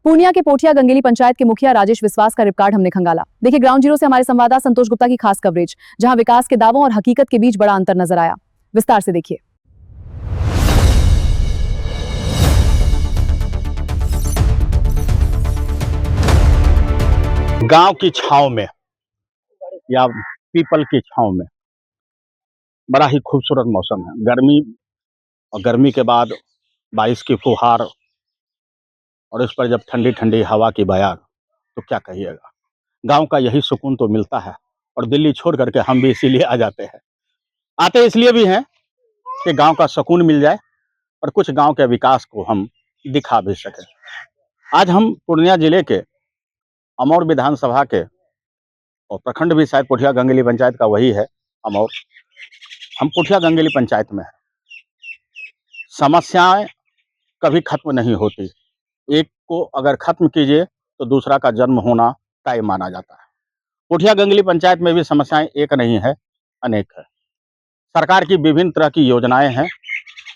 पूर्णिया के पोठिया गंगेली पंचायत के मुखिया राजेश विश्वास का रिकॉर्ड हमने खंगाला। देखिए ग्राउंड जीरो से हमारे संवाददाता संतोष गुप्ता की खास कवरेज, जहां विकास के दावों और हकीकत के बीच बड़ा अंतर नजर आया। विस्तार से देखिए। गांव की छांव में या पीपल की छांव में बड़ा ही खूबसूरत मौसम है। गर्मी और गर्मी के बाद बारिश की फुहार और इस पर जब ठंडी ठंडी हवा की बयार, तो क्या कहिएगा। गांव का यही सुकून तो मिलता है और दिल्ली छोड़ करके हम भी इसीलिए आ जाते हैं। आते इसलिए भी हैं कि गांव का सुकून मिल जाए और कुछ गांव के विकास को हम दिखा भी सकें। आज हम पूर्णिया जिले के अमौर विधानसभा के, और प्रखंड भी शायद पोठिया गंगेली पंचायत का वही है, अमौर। हम पोठिया गंगेली पंचायत में हैं। समस्याएं कभी खत्म नहीं होती। एक को अगर खत्म कीजिए तो दूसरा का जन्म होना तय माना जाता है। पोठिया गंगेली पंचायत में भी समस्याएं एक नहीं है, अनेक है। सरकार की विभिन्न तरह की योजनाएं हैं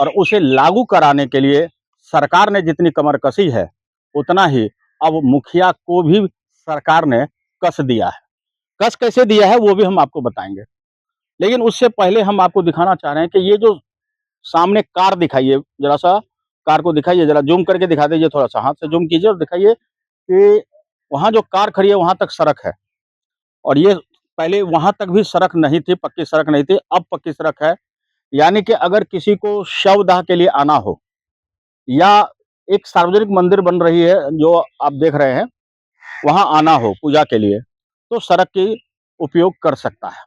और उसे लागू कराने के लिए सरकार ने जितनी कमर कसी है, उतना ही अब मुखिया को भी सरकार ने कस दिया है। कस कैसे दिया है वो भी हम आपको बताएंगे, लेकिन उससे पहले हम आपको दिखाना चाह रहे हैं कि ये जो सामने कार दिखाइए, जरा सा कार को दिखाइए, जरा जूम करके दिखा दीजिए, थोड़ा सा हाथ से जूम कीजिए और दिखाइए कि वहाँ जो कार खड़ी है वहाँ तक सड़क है। और ये पहले वहाँ तक भी सड़क नहीं थी, पक्की सड़क नहीं थी, अब पक्की सड़क है। यानी कि अगर किसी को शवदाह के लिए आना हो या एक सार्वजनिक मंदिर बन रही है जो आप देख रहे हैं, वहाँ आना हो पूजा के लिए, तो सड़क की उपयोग कर सकता है।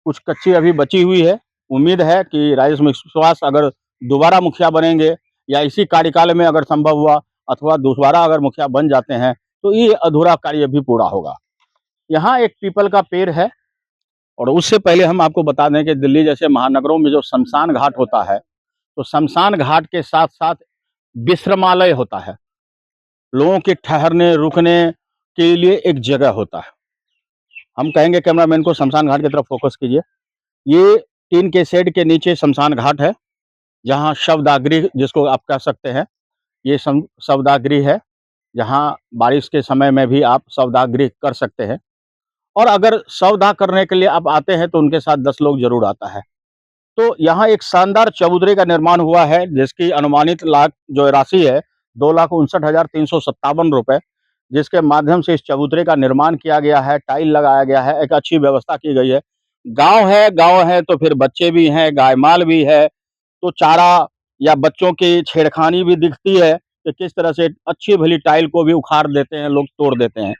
कुछ कच्ची अभी बची हुई है। उम्मीद है कि राजेश विश्वास अगर दोबारा मुखिया बनेंगे या इसी कार्यकाल में अगर संभव हुआ अथवा दोबारा अगर मुखिया बन जाते हैं तो ये अधूरा कार्य भी पूरा होगा। यहाँ एक पीपल का पेड़ है। और उससे पहले हम आपको बता दें कि दिल्ली जैसे महानगरों में जो शमशान घाट होता है, तो शमशान घाट के साथ साथ विश्रामालय होता है। लोगों के ठहरने रुकने के लिए एक जगह होता है। हम कहेंगे कैमरामैन को शमशान घाट की तरफ फोकस कीजिए। ये टीन के शेड के नीचे शमशान घाट है, जहाँ शवदाह जिसको आप कह सकते हैं, ये शवदाह है, जहाँ बारिश के समय में भी आप शवदाह कर सकते हैं। और अगर शवदाह करने के लिए आप आते हैं तो उनके साथ 10 लोग जरूर आता है। तो यहाँ एक शानदार चबूतरे का निर्माण हुआ है, जिसकी अनुमानित लाख जो राशि है 2,59,357 रुपए, जिसके माध्यम से इस चबूतरे का निर्माण किया गया है, टाइल लगाया गया है, एक अच्छी व्यवस्था की गई है। गांव है तो फिर बच्चे भी हैं, गाय माल भी है, तो चारा या बच्चों की छेड़खानी भी दिखती है कि किस तरह से अच्छी भली टाइल को भी उखाड़ देते हैं लोग, तोड़ देते हैं।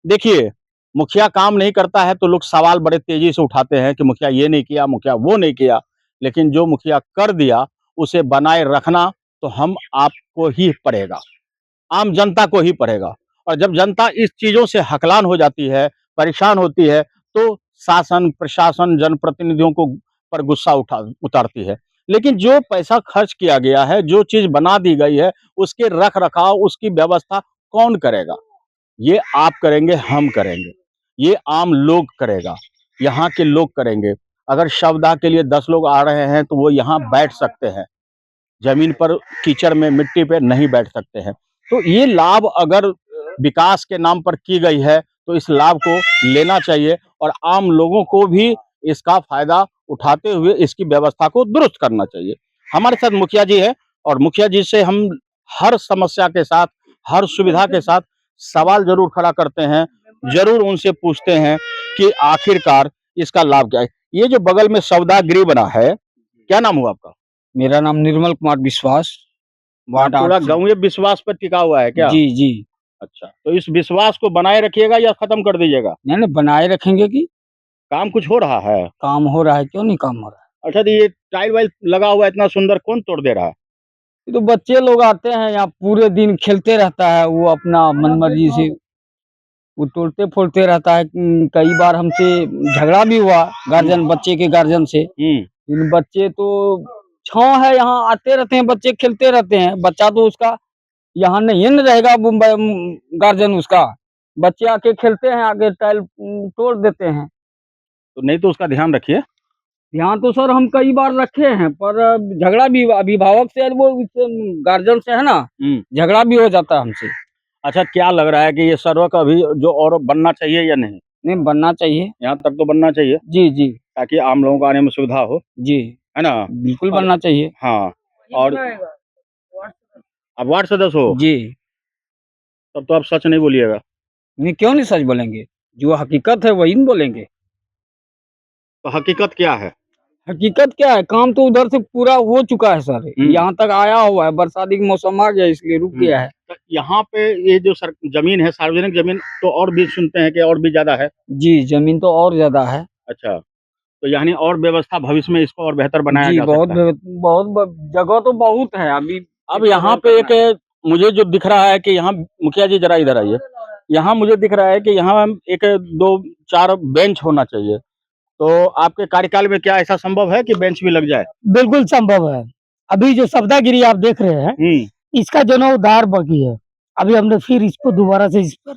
देखिए, मुखिया काम नहीं करता है तो लोग सवाल बड़े तेजी से उठाते हैं कि मुखिया ये नहीं किया, मुखिया वो नहीं किया। लेकिन जो मुखिया कर दिया उसे बनाए रखना तो हम आपको ही पड़ेगा, आम जनता को ही पड़ेगा। और जब जनता इस चीजों से हकलान हो जाती है, परेशान होती है, तो शासन प्रशासन जनप्रतिनिधियों को पर गुस्सा उतारती है। लेकिन जो पैसा खर्च किया गया है, जो चीज बना दी गई है, उसके रख रखाव, उसकी व्यवस्था कौन करेगा? ये आप करेंगे, हम करेंगे, ये आम लोग करेगा, यहाँ के लोग करेंगे। अगर शवदाह के लिए 10 लोग आ रहे हैं तो वो यहाँ बैठ सकते हैं, जमीन पर कीचड़ में मिट्टी पे नहीं बैठ सकते हैं। तो ये लाभ अगर विकास के नाम पर की गई है तो इस लाभ को लेना चाहिए और आम लोगों को भी इसका फायदा उठाते हुए इसकी व्यवस्था को दुरुस्त करना चाहिए। हमारे साथ मुखिया जी है और मुखिया जी से हम हर समस्या के साथ, हर सुविधा के साथ सवाल जरूर खड़ा करते हैं, जरूर उनसे पूछते हैं कि आखिरकार इसका लाभ क्या है। ये जो बगल में सौदा गृह बना है, क्या नाम हुआ आपका? मेरा नाम निर्मल कुमार विश्वास, वार्ड पूरा 8 से। गाँव ये विश्वास पर टिका हुआ है क्या? जी, जी। अच्छा, तो इस विश्वास को बनाए रखिएगा या खत्म कर दीजिएगा? नहीं, नहीं बनाए रखेंगे कि काम कुछ हो रहा है? काम हो रहा है, क्यों नहीं काम हो रहा है? अच्छा, तो ये टाइल वाइल लगा हुआ है इतना सुंदर, कौन तोड़ दे रहा है? ये तो बच्चे लोग आते हैं यहाँ, पूरे दिन खेलते रहता है, वो अपना मनमर्जी से वो तोड़ते-फोड़ते रहता है। कई बार हमसे झगड़ा भी हुआ गार्जियन, बच्चे के गार्जियन से। इन बच्चे तो छाँव है, यहाँ आते रहते हैं, बच्चे खेलते रहते हैं। बच्चा तो उसका यहाँ नहीं न रहेगा, गार्जियन उसका। बच्चे आके खेलते हैं, आगे टाइल तोड़ देते हैं। तो नहीं तो उसका ध्यान रखिए। यहाँ तो सर हम कई बार रखे हैं, पर झगड़ा भी अभिभावक से और वो गार्जियन से है ना, झगड़ा भी हो जाता है हमसे। अच्छा, क्या लग रहा है कि ये सड़क अभी जो और बनना चाहिए या नहीं? नहीं, बनना चाहिए। यहाँ तक तो बनना चाहिए जी जी ताकि आम लोगों को आने में सुविधा हो, जी, है ना? बिल्कुल और बनना चाहिए। हाँ, और आप वार्ड सदस्य हो, जी, तब तो आप सच नहीं बोलिएगा। नहीं क्यों नहीं सच बोलेंगे, जो हकीकत है वही न बोलेंगे। तो हकीकत क्या है? हकीकत क्या है, काम तो उधर से पूरा हो चुका है सर, यहाँ तक आया हुआ है, बरसाती का मौसम आ गया इसलिए रुक गया है। तो यहाँ पे ये जो जमीन है, सार्वजनिक जमीन, तो और भी सुनते हैं कि और भी ज्यादा है। जी, जमीन तो और ज्यादा है। अच्छा, तो यानी और व्यवस्था भविष्य में इसको और बेहतर बनाया जी, जा सकता है। जगह तो बहुत है अभी। अब यहाँ पे एक मुझे जो दिख रहा है कि यहाँ, मुखिया जी जरा इधर आइए, यहाँ मुझे दिख रहा है कि यहाँ एक 2-4 बेंच होना चाहिए। तो आपके कार्यकाल में क्या ऐसा संभव है कि बेंच भी लग जाए? बिल्कुल संभव है। अभी जो सवदागिरी आप देख रहे हैं, इसका जीर्णोद्धार बाकी है। अभी हमने फिर इसको दोबारा से इस पर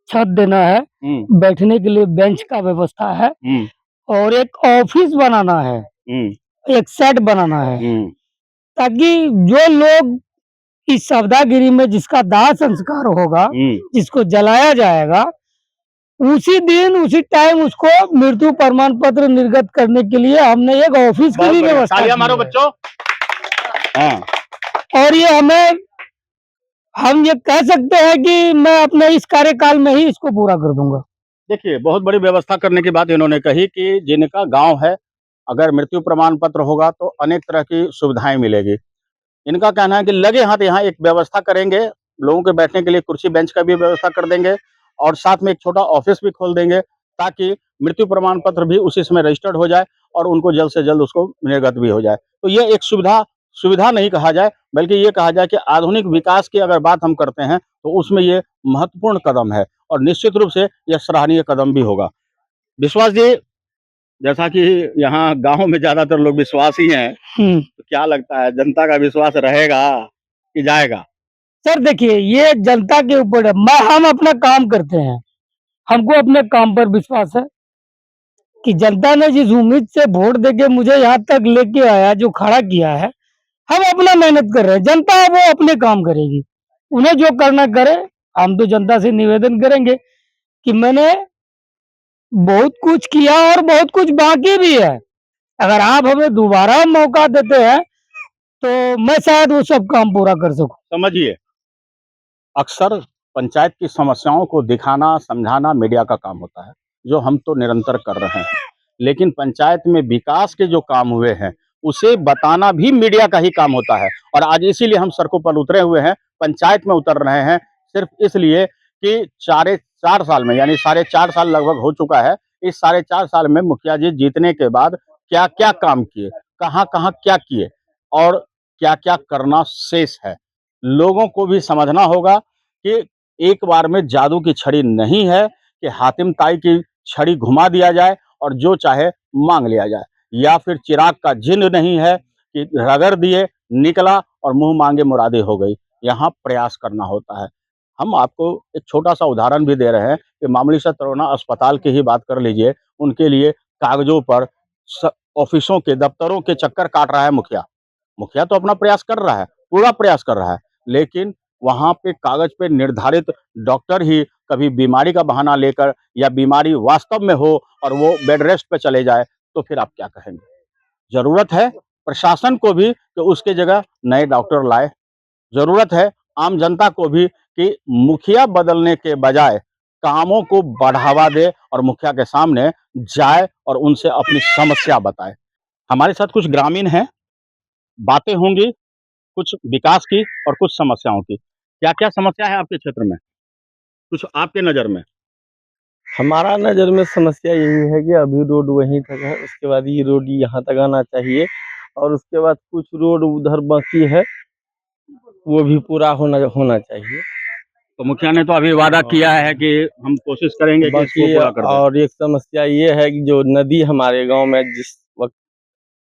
छत देना है, बैठने के लिए बेंच का व्यवस्था है और एक ऑफिस बनाना है, एक शेड बनाना है, ताकि जो लोग इस सवदागिरी में जिसका दाह संस्कार होगा, जिसको जलाया जाएगा, उसी दिन उसी टाइम उसको मृत्यु प्रमाण पत्र निर्गत करने के लिए हमने एक ऑफिस की भी व्यवस्था की तालियां मारो है। बच्चों। हाँ, और ये हम ये कह सकते हैं कि मैं अपने इस कार्यकाल में ही इसको पूरा कर दूंगा। देखिए, बहुत बड़ी व्यवस्था करने की बात इन्होंने कही कि जिनका गांव है, अगर मृत्यु प्रमाण पत्र होगा तो अनेक तरह की सुविधाएं मिलेगी। इनका कहना है कि लगे हाथ यहाँ एक व्यवस्था करेंगे, लोगों के बैठने के लिए कुर्सी बेंच का भी व्यवस्था कर देंगे और साथ में एक छोटा ऑफिस भी खोल देंगे, ताकि मृत्यु प्रमाण पत्र भी उसी समय रजिस्टर्ड हो जाए और उनको जल्द से जल्द उसको निर्गत भी हो जाए। तो ये एक सुविधा नहीं कहा जाए, बल्कि ये कहा जाए कि आधुनिक विकास की अगर बात हम करते हैं, तो उसमें ये महत्वपूर्ण कदम है और निश्चित रूप से यह सराहनीय कदम भी होगा। विश्वास जी, जैसा कि यहाँ गाँव में ज़्यादातर लोग विश्वासी हैं, तो क्या लगता है जनता का विश्वास रहेगा कि जाएगा? सर देखिए, ये जनता के ऊपर है। हम अपना काम करते हैं, हमको अपने काम पर विश्वास है कि जनता ने जिस उम्मीद से वोट देके मुझे यहाँ तक लेके आया, जो खड़ा किया है, हम अपना मेहनत कर रहे हैं, जनता वो अपने काम करेगी, उन्हें जो करना करे। हम तो जनता से निवेदन करेंगे कि मैंने बहुत कुछ किया और बहुत कुछ बाकी भी है। अगर आप हमें दोबारा मौका देते हैं, तो मैं शायद वो सब काम पूरा कर सकूं। समझिए, अक्सर पंचायत की समस्याओं को दिखाना, समझाना मीडिया का काम होता है, जो हम तो निरंतर कर रहे हैं। लेकिन पंचायत में विकास के जो काम हुए हैं, उसे बताना भी मीडिया का ही काम होता है और आज इसीलिए हम सड़कों पर उतरे हुए हैं, पंचायत में उतर रहे हैं, सिर्फ इसलिए कि 4.5 साल में, यानी 4.5 साल लगभग हो चुका है। इस 4.5 साल में मुखिया जी जीतने के बाद क्या-क्या काम किए, कहाँ-कहाँ क्या किए और क्या-क्या करना शेष है। लोगों को भी समझना होगा कि एक बार में जादू की छड़ी नहीं है कि हातिम ताई की छड़ी घुमा दिया जाए और जो चाहे मांग लिया जाए, या फिर चिराग का जिन्न नहीं है कि रगड़ दिए, निकला और मुंह मांगे मुरादे हो गई। यहाँ प्रयास करना होता है। हम आपको एक छोटा सा उदाहरण भी दे रहे हैं कि मामूली सा तरोना अस्पताल की ही बात कर लीजिए, उनके लिए कागजों पर ऑफिसों के, दफ्तरों के चक्कर काट रहा है मुखिया। मुखिया तो अपना प्रयास कर रहा है, पूरा प्रयास कर रहा है, लेकिन वहाँ पे कागज पे निर्धारित डॉक्टर ही कभी बीमारी का बहाना लेकर या बीमारी वास्तव में हो और वो बेड रेस्ट पे चले जाए, तो फिर आप क्या कहेंगे? ज़रूरत है प्रशासन को भी कि उसके जगह नए डॉक्टर लाए। ज़रूरत है आम जनता को भी कि मुखिया बदलने के बजाय कामों को बढ़ावा दे और मुखिया के सामने जाए और उनसे अपनी समस्या बताए। हमारे साथ कुछ ग्रामीण हैं, बातें होंगी कुछ विकास की और कुछ समस्याओं की। क्या-क्या समस्या है आपके क्षेत्र में? कुछ आपके नज़र में? हमारा नज़र में समस्या यही है कि अभी रोड वहीं तक है, उसके बाद ये रोड यहाँ तक आना चाहिए और उसके बाद कुछ रोड उधर बाकी है, वो भी पूरा होना होना चाहिए। तो मुखिया ने तो अभी वादा किया है कि हम कोशिश करेंगे कि इसको बाकी पूरा कर दें। और एक समस्या ये है कि जो नदी हमारे गाँव में जिस वक़्त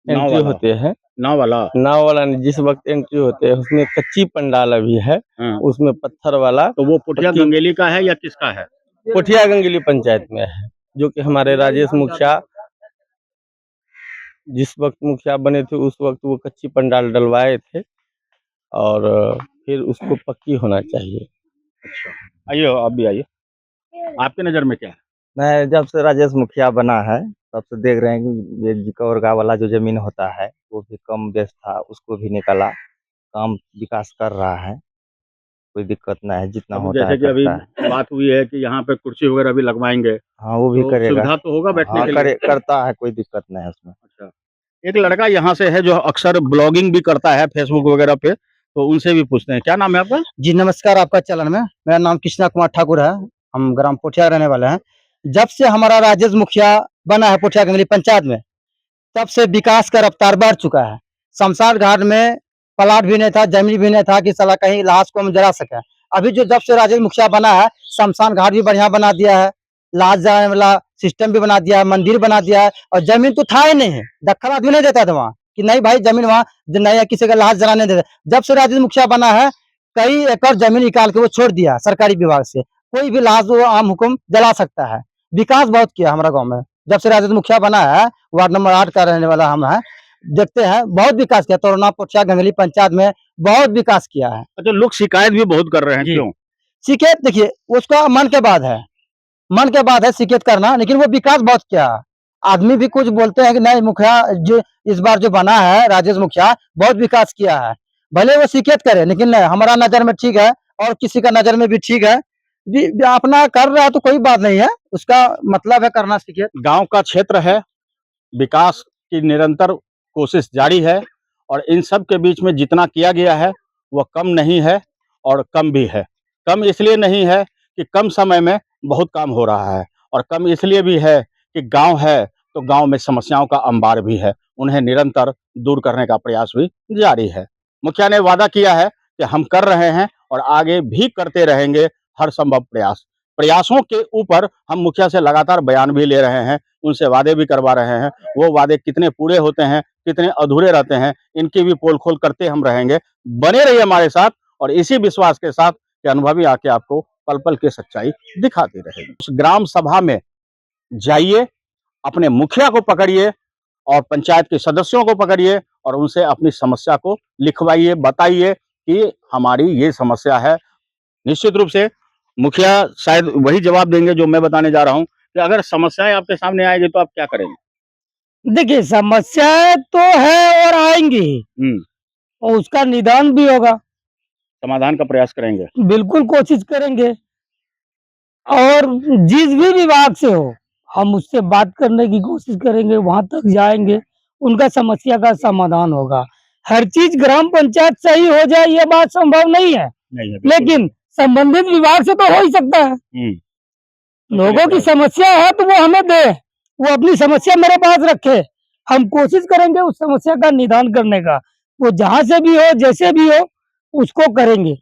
नाव एंट्री वाला होते हैं, नाव वाला? नाव वाला नहीं, जिस वक़्त एंट्री होते हैं उसमें कच्ची पंडाल अभी है, हाँ, उसमें पत्थर वाला तो वो पुठिया पक्की गंगेली का है या किसका है? पोठिया गंगली पंचायत में है, जो कि हमारे राजेश मुखिया जिस वक्त मुखिया बने थे उस वक्त वो कच्ची पंडाल डलवाए थे और फिर उसको पक्की होना चाहिए। अच्छा, आइए आप भी आइए, आपकी नज़र में क्या है? मैं जब से राजेश मुखिया बना है तब से देख रहे हैं कि ये कौरगा वाला जो जमीन होता है वो भी कम बेच था, उसको भी निकाला, काम विकास कर रहा है, कोई दिक्कत नहीं है, जितना अब होता है जैसे कि अभी करता है। बात हुई है कि यहाँ पे कुर्सी वगैरह भी लगवाएंगे, हाँ वो भी तो करेगा। सुविधा तो होगा बैठने हाँ के लिए? करता है, कोई दिक्कत नहीं है उसमें। अच्छा, एक लड़का यहाँ से है जो अक्सर ब्लॉगिंग भी करता है फेसबुक वगैरह पे, तो उनसे भी पूछते हैं। क्या नाम है आपका? जी नमस्कार, आपका चलन में। मेरा नाम कृष्णा कुमार ठाकुर है। हम ग्राम पोठिया रहने वाले हैं। जब से हमारा राजेश मुखिया बना है पोठिया गंगली पंचायत में, तब से विकास का रफ्तार बढ़ चुका है। शमशान घाट में प्लाट भी नहीं था, जमीन भी नहीं था कि साला कहीं लाश को हम जला सके। अभी जो जब से राजेश मुखिया बना है, शमशान घाट भी बढ़िया बना दिया है, लाश जलाने वाला सिस्टम भी बना दिया है, मंदिर बना दिया है। और जमीन तो था ही नहीं, दखल आदमी नहीं देता था वहाँ कि नहीं भाई जमीन वहाँ नहीं है, किसी का लाश जलाने देते। जब से राजेश मुखिया बना है, कई एकड़ जमीन निकाल के वो छोड़ दिया सरकारी विभाग से। कोई भी लाश वो आम हुकुम जला सकता है। विकास बहुत किया हमारा गाँव में जब से राजेश मुखिया बना है। वार्ड नंबर 8 का रहने वाला हम है। देखते हैं बहुत विकास किया, तोरना पोठिया गंगली पंचायत में बहुत विकास किया है। अच्छा, लोग शिकायत भी बहुत कर रहे हैं, जी। क्यों? शिकायत देखिए उसका मन के बाद है, मन के बाद है शिकायत करना, लेकिन वो विकास बहुत किया है। आदमी भी कुछ बोलते हैं कि नहीं मुखिया जो इस बार जो बना है राजेश मुखिया बहुत विकास किया है। भले वो शिकायत करे, लेकिन नहीं हमारा नजर में ठीक है और किसी का नजर में भी ठीक है। अपना कर रहा है तो कोई बात नहीं है, उसका मतलब है करना शिकायत। गाँव का क्षेत्र है, विकास की निरंतर कोशिश जारी है और इन सब के बीच में जितना किया गया है, वह कम नहीं है और कम भी है। कम इसलिए नहीं है कि कम समय में बहुत काम हो रहा है, और कम इसलिए भी है कि गाँव है, तो गाँव में समस्याओं का अंबार भी है। उन्हें निरंतर दूर करने का प्रयास भी जारी है। मुखिया ने वादा किया है कि हम कर रहे हैं और आगे भी करते रहेंगे हर संभव प्रयास। प्रयासों के ऊपर हम मुखिया से लगातार बयान भी ले रहे हैं, उनसे वादे भी करवा रहे हैं। वो वादे कितने पूरे होते हैं, कितने अधूरे रहते हैं, इनकी भी पोल-खोल करते हम रहेंगे। बने रहिए हमारे साथ और इसी विश्वास के साथ कि अनुभवी आके आपको पल-पल की सच्चाई दिखाती रहेगी। उस ग्राम सभा में जाइए, अपने मुखिया को पकड़िए और पंचायत के सदस्यों को पकड़िए और उनसे अपनी समस्या को लिखवाइए, बताइए कि हमारी ये समस्या है। निश्चित रूप से मुखिया शायद वही जवाब देंगे जो मैं बताने जा रहा हूँ कि अगर समस्याएँ आपके सामने आएगी तो आप क्या करेंगे? देखिए समस्याएं तो है और आएंगी, हुँ, और उसका निदान भी होगा। समाधान का प्रयास करेंगे। बिल्कुल कोशिश करेंगे। और जिस भी विभाग से हो, हम उससे बात करने की कोशिश करेंगे, वहां तक जाएंगे, उनका समस्या का समाधान होगा। हर चीज ग्राम पंचायत से ही हो जाए ये बात संभव नहीं है, नहीं है, बिल्कुल। लेकिन संबंधित विभाग से तो हो ही सकता है। हुँ, लोगों की समस्या है तो वो हमें दे, वो अपनी समस्या मेरे पास रखे, हम कोशिश करेंगे उस समस्या का निदान करने का। वो जहां से भी हो, जैसे भी हो, उसको करेंगे,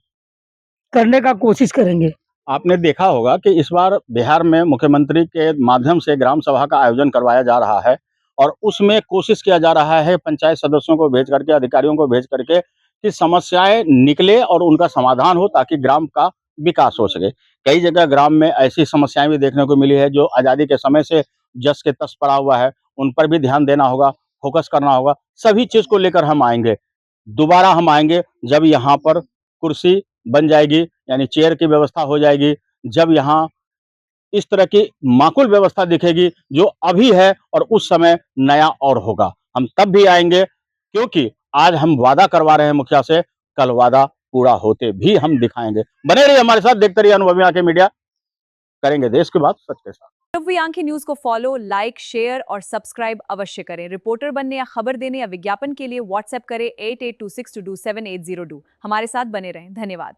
करने का कोशिश करेंगे। आपने देखा होगा कि इस बार बिहार में मुख्यमंत्री के माध्यम से ग्राम सभा का आयोजन करवाया जा रहा है और उसमें कोशिश किया जा रहा है पंचायत सदस्यों को भेज करके, अधिकारियों को भेज करके कि समस्याएँ निकले और उनका समाधान हो ताकि ग्राम का विकास हो सके। कई जगह ग्राम में ऐसी समस्याएँ भी देखने को मिली है जो आज़ादी के समय से जस के तस पड़ा हुआ है, उन पर भी ध्यान देना होगा, फ़ोकस करना होगा। सभी चीज़ को लेकर हम आएँगे। दोबारा हम आएँगे जब यहाँ पर कुर्सी बन जाएगी, यानी चेयर की व्यवस्था हो जाएगी, जब यहाँ इस तरह की माकूल व्यवस्था दिखेगी जो अभी है और उस समय नया और होगा। हम तब भी आएँगे क्योंकि आज हम वादा करवा रहे हैं मुखिया से, कल वादा पूरा होते भी हम दिखाएँगे। बने रहिए हमारे साथ, देखते रहिए अनुभवी आंखें मीडिया, करेंगे देश की बात सच के साथ। अनुभवी आंखें न्यूज को फॉलो, लाइक, शेयर और सब्सक्राइब अवश्य करें। रिपोर्टर बनने या खबर देने या विज्ञापन के लिए व्हाट्सएप करें 8826227802। हमारे साथ बने रहें। धन्यवाद।